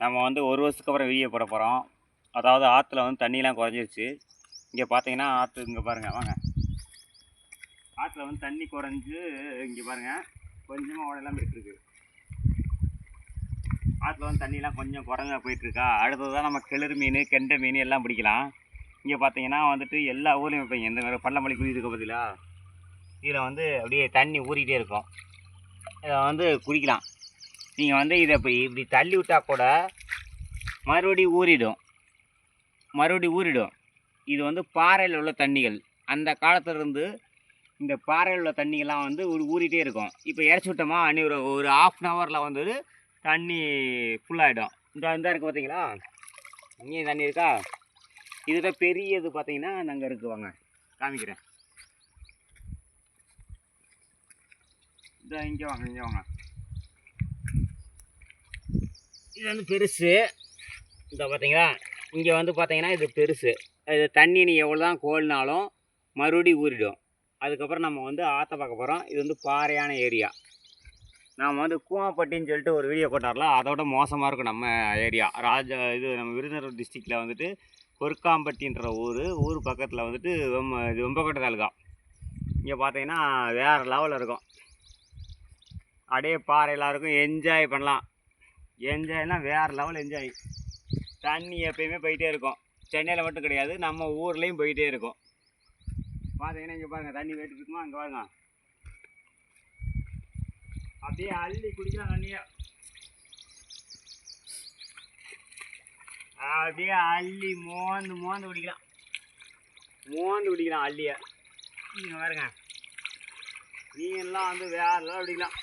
நம்ம வந்து ஒரு வருஷத்துக்கு அப்புறம் வீடியோ போட போகிறோம். அதாவது ஆற்றுல வந்து தண்ணியெலாம் குறைஞ்சிருச்சு. இங்கே பார்த்தீங்கன்னா ஆற்று இங்கே பாருங்கள் வாங்க. ஆற்றுல வந்து தண்ணி குறைஞ்சி இங்கே பாருங்கள் கொஞ்சமாக ஓடையெல்லாம் போயிட்டுருக்கு. ஆற்றுல வந்து தண்ணியெலாம் கொஞ்சம் குறைஞ்சா போயிட்டுருக்கா. அடுத்தது தான் நம்ம கிளறு மீன், கெண்டை மீன் எல்லாம் பிடிக்கலாம். இங்கே பார்த்தீங்கன்னா வந்துட்டு எல்லா ஊர்லேயும் வைப்பீங்க. இந்த பள்ளமல்லி குழி இருக்க பதிலா இதில் வந்து அப்படியே தண்ணி ஊறிக்கிட்டே இருக்கும். இதை வந்து குடிக்கலாம். நீங்கள் வந்து இதை இப்படி தள்ளி விட்டால் கூட மறுபடியும் ஊறிடும். இது வந்து பாறையில் உள்ள தண்ணிகள். அந்த காலத்துலேருந்து இந்த பாறையில் உள்ள தண்ணிகள்லாம் வந்து ஊறிட்டே இருக்கும். இப்போ இறச்சி விட்டோமா அன்னி ஒரு ½ ஹவரில் வந்து தண்ணி ஃபுல்லாகிடும். இந்த இருக்குது பார்த்தீங்களா, இங்கேயும் தண்ணி இருக்கா. இதுதான் பெரியது பார்த்தீங்கன்னா நாங்கள் இருக்குது, வாங்க காமிக்கிறேன். இங்கே வாங்க. இது வந்து பெருசு. இந்த பார்த்தீங்களா, இங்கே வந்து பார்த்தீங்கன்னா இது பெருசு. இது தண்ணி நீ எவ்வளோ தான் கோல்னாலும் மறுபடியும் ஊறிடும். அதுக்கப்புறம் நம்ம வந்து ஆற்ற பார்க்க போகிறோம். இது வந்து பாறையான ஏரியா. நாம் வந்து கூமாப்பட்டின்னு சொல்லிட்டு ஒரு வீடியோ போட்டார்ல, அதோட மோசமாக இருக்கும் நம்ம ஏரியா. இது நம்ம விருதுநகர் டிஸ்ட்ரிக்டில் வந்துட்டு கொருக்காம்பட்டின்ற ஊர் பக்கத்தில் வந்துட்டு இது வெம்பக்கோட்டை தாலுகா. இங்கே பார்த்தீங்கன்னா வேறு லெவலில் இருக்கும். அப்படியே பாறையெல்லாம் இருக்கும். என்ஜாய் பண்ணலாம். என்ஜாய்னா வேறு லெவல் என்ஜாய். தண்ணி எப்பயுமே போயிட்டே இருக்கும். சென்னையில் மட்டும் கிடையாது, நம்ம ஊர்லேயும் போயிட்டே இருக்கும். பார்த்தீங்கன்னா இங்கே பாருங்கள் தண்ணி போயிட்டு இருக்குமா, அங்கே பாருங்க. அப்படியே அள்ளி குடிக்கலாம் தண்ணியை. அப்படியே அள்ளி மோந்து குடிக்கலாம். அள்ளியை நீங்கள் பாருங்க. மீன்லாம் வந்து வேறு லெவல் குடிக்கலாம்.